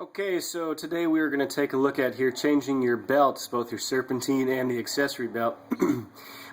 Okay, so today we are going to take a look at here changing your belts, both your serpentine and the accessory belt.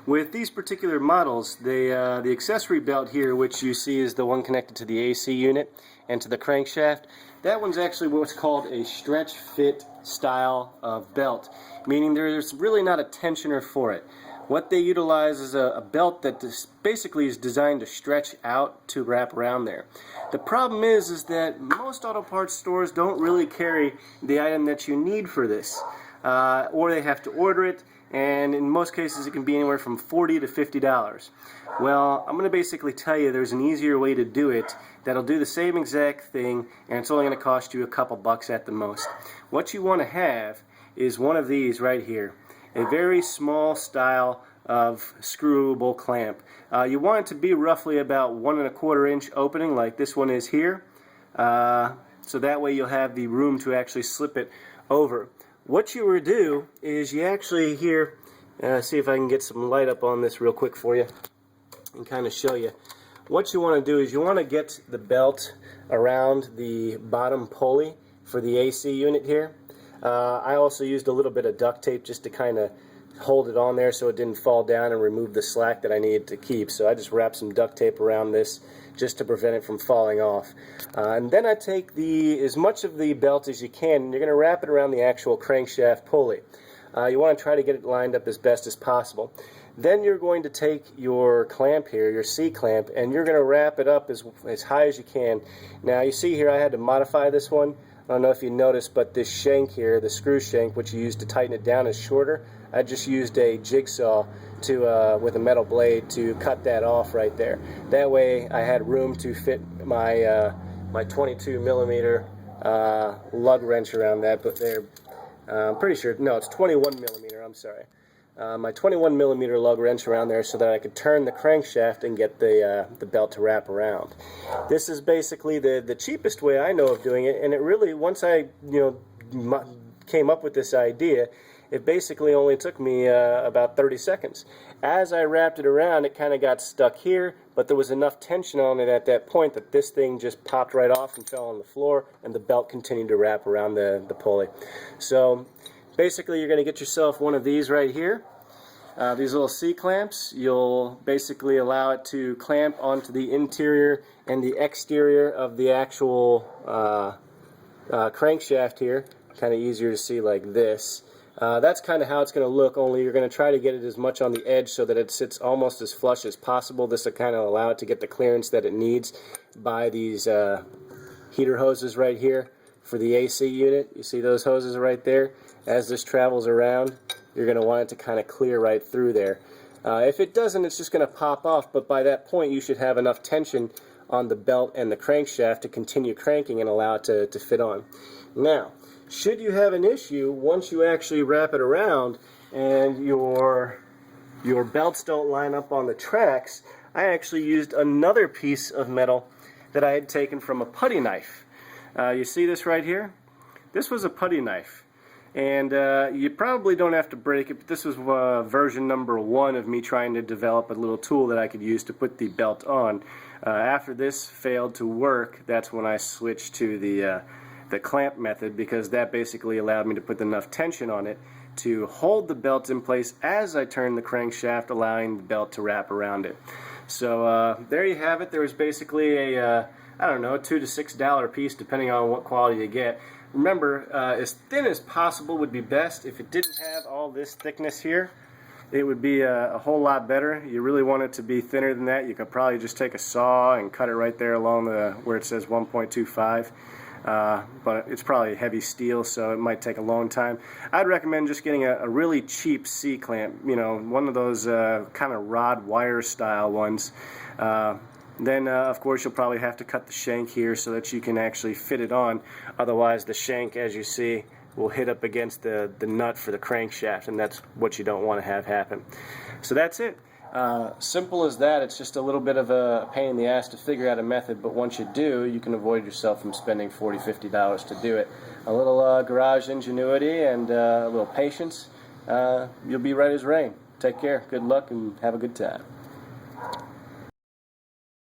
With these particular models, the accessory belt here, which you see is the one connected to the AC unit and to the crankshaft, that one's actually what's called a stretch fit style of belt, meaning there's really not a tensioner for it. What they utilize is a belt that basically is designed to stretch out to wrap around there. The problem is that most auto parts stores don't really carry the item that you need for this, or they have to order it, and in most cases it can be anywhere from $40 to $50. Well, I'm going to basically tell you there's an easier way to do it that'll do the same exact thing, and it's only going to cost you a couple bucks at the most. What you want to have is one of these right here. A very small style of screwable clamp. You want it to be roughly about 1 1/4 inch opening like this one is here, so that way you'll have the room to actually slip it over. What you would do is you actually here, see if I can get some light up on this real quick for you and kind of show you. What you want to do is you want to get the belt around the bottom pulley for the AC unit here. I also used a little bit of duct tape just to kind of hold it on there so it didn't fall down and remove the slack that I needed to keep. So I just wrapped some duct tape around this just to prevent it from falling off. And then I take as much of the belt as you can, and you're going to wrap it around the actual crankshaft pulley. You want to try to get it lined up as best as possible. Then you're going to take your clamp here, your C-clamp, and you're going to wrap it up as high as you can. Now you see here I had to modify this one. I don't know if you noticed, but this shank here, the screw shank, which you use to tighten it down, is shorter. I just used a jigsaw with a metal blade to cut that off right there. That way I had room to fit my 22 millimeter lug wrench around that. But I'm pretty sure, no, it's 21 millimeter, I'm sorry. My 21 millimeter lug wrench around there so that I could turn the crankshaft and get the belt to wrap around. This is basically the cheapest way I know of doing it, and it really, once I came up with this idea, it basically only took me about 30 seconds. As I wrapped it around, it kind of got stuck here, but there was enough tension on it at that point that this thing just popped right off and fell on the floor, and the belt continued to wrap around the pulley. So basically you're going to get yourself one of these right here. These little C-clamps, you'll basically allow it to clamp onto the interior and the exterior of the actual crankshaft here. Kind of easier to see like this. That's kind of how it's going to look, only you're going to try to get it as much on the edge so that it sits almost as flush as possible. This will kind of allow it to get the clearance that it needs by these heater hoses right here for the AC unit. You see those hoses right there? As this travels around, you're going to want it to kind of clear right through there. If it doesn't, it's just going to pop off, but by that point you should have enough tension on the belt and the crankshaft to continue cranking and allow it to fit on. Now, should you have an issue once you actually wrap it around and your belts don't line up on the tracks, I actually used another piece of metal that I had taken from a putty knife. You see this right here? This was a putty knife. And you probably don't have to break it, but this was version number 1 of me trying to develop a little tool that I could use to put the belt on. After this failed to work, that's when I switched to the clamp method, because that basically allowed me to put enough tension on it to hold the belt in place as I turned the crankshaft, allowing the belt to wrap around it. So there you have it. There was basically a I don't know, $2 to $6 piece depending on what quality you get. Remember, as thin as possible would be best. If it didn't have all this thickness here, it would be a whole lot better. You really want it to be thinner than that. You could probably just take a saw and cut it right there along where it says 1.25. But it's probably heavy steel, so it might take a long time. I'd recommend just getting a really cheap C-clamp, one of those kind of rod wire style ones. Then of course you'll probably have to cut the shank here so that you can actually fit it on. Otherwise the shank, as you see, will hit up against the nut for the crankshaft, and that's what you don't want to have happen. So that's it. Simple as that. It's just a little bit of a pain in the ass to figure out a method, but once you do, you can avoid yourself from spending $40, $50 to do it. A little garage ingenuity and a little patience, you'll be right as rain. Take care, good luck, and have a good time.